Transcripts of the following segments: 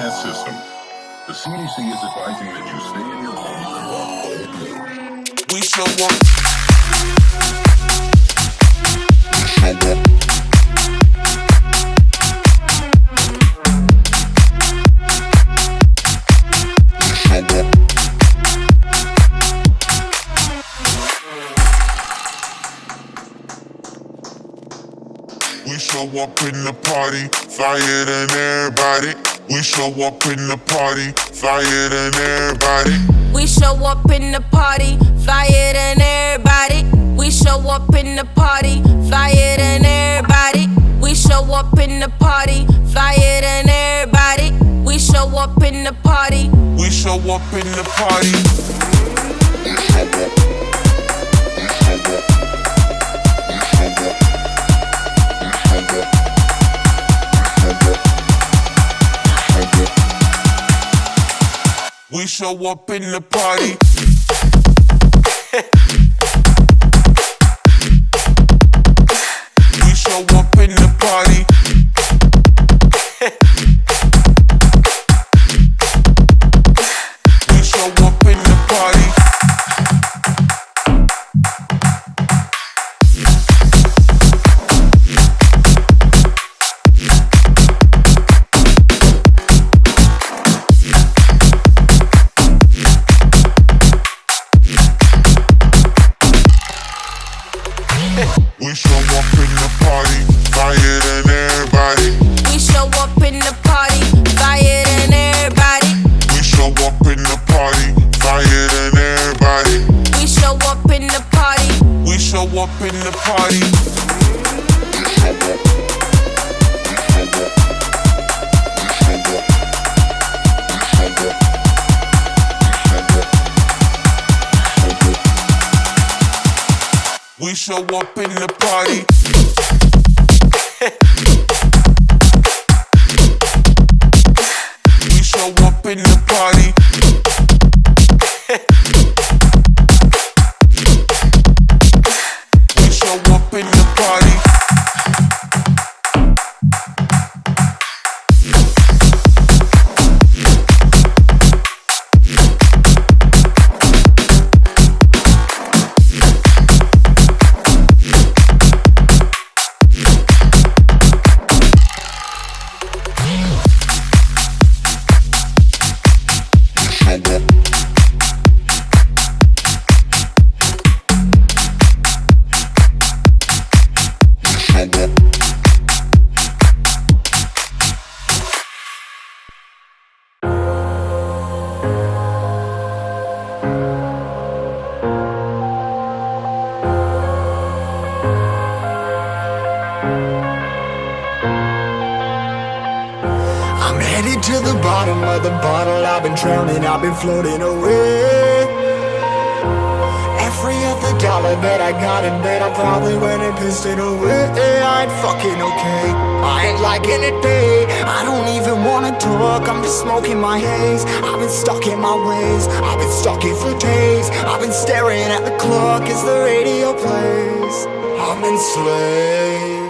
Cat system. The CDC is advising that you stay in your home. We show up. We show up in the party, flyer than everybody. We show up in the party, flyer than everybody. We show up in the party, flyer than everybody. We show up in the party, flyer than everybody. We show up in the party, flyer than everybody. We show up in the party. We show up in the party. We show up in the party. We show up in the party. We show up in the party. We show up in the party, flyer than everybody. We show up in the party, flyer than everybody. We show up in the party, flyer than everybody. We show up in the party. We show up in the party. We show up in the party. We show up in the party. We show up in the party. I'm headed to the bottom of the bottle. I've been drowning, I've been floating away. Every other dollar that I got in bed, I probably went and pissed it away. I ain't fucking okay, I ain't liking it, babe. I don't even wanna talk, I'm just smoking my haze. I've been stuck in my ways, I've been stuck in for days. I've been staring at the clock as the radio plays. I'm enslaved.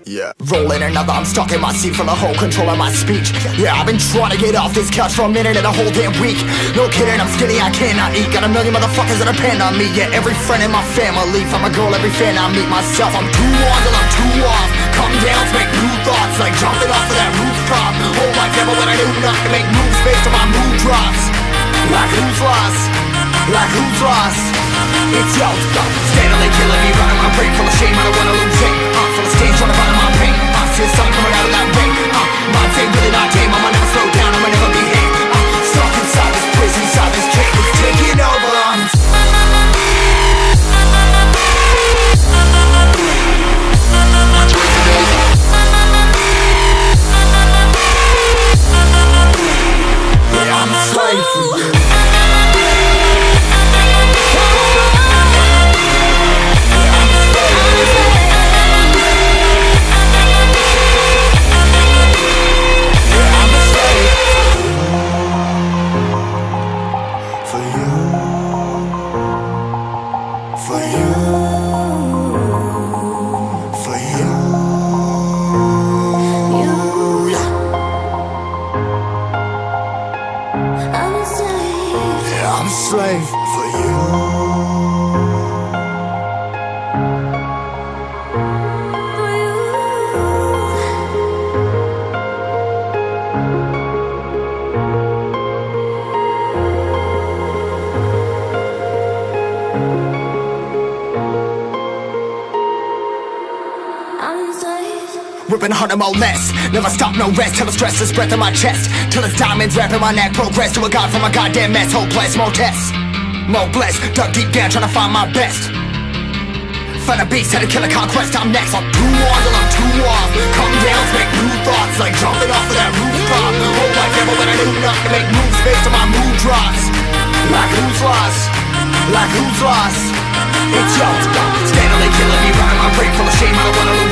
Yeah, rolling another, I'm stuck in my seat from the whole control of my speech. Yeah, I've been trying to get off this couch for a minute and a whole damn week. No kidding, I'm skinny, I cannot eat. Got a million motherfuckers that depend on me. Yeah, every friend in my family, from a girl, every fan I meet myself. I'm too on till I'm too off. Come down to make new thoughts, like jumping off of that rooftop. Whole life never when I knew not to make moves based on my mood drops. Like who's lost? Like who's lost? It's yo, steadily killing me, running my brain full of shame. I don't wanna lose it. Full of stage, trying to find my pain. See the sun coming out of that rain. Minds ain't really not tame. I'ma never slow down, I'ma never behave. Stuck inside this prison, inside this cage, it's taking over. Yeah, I'm a slave for you. slave for you. Ripping harder, more less. Never stop, no rest. Till the stress is breath in my chest. Till it's diamonds wrapping my neck. Progress to a god from a goddamn mess. Hopeless, more tests, more blessed. Dug deep down trying to find my best. Find a beast, had to kill a conquest. I'm next. I'm too on till I'm too off. Come down, make new thoughts. Like jumping off of that rooftop. Whole life never when I knew not to make moves based on my mood drops. Like who's lost? Like who's lost? It's yours. Steadily killing me, running my brain full of shame. I don't wanna lose.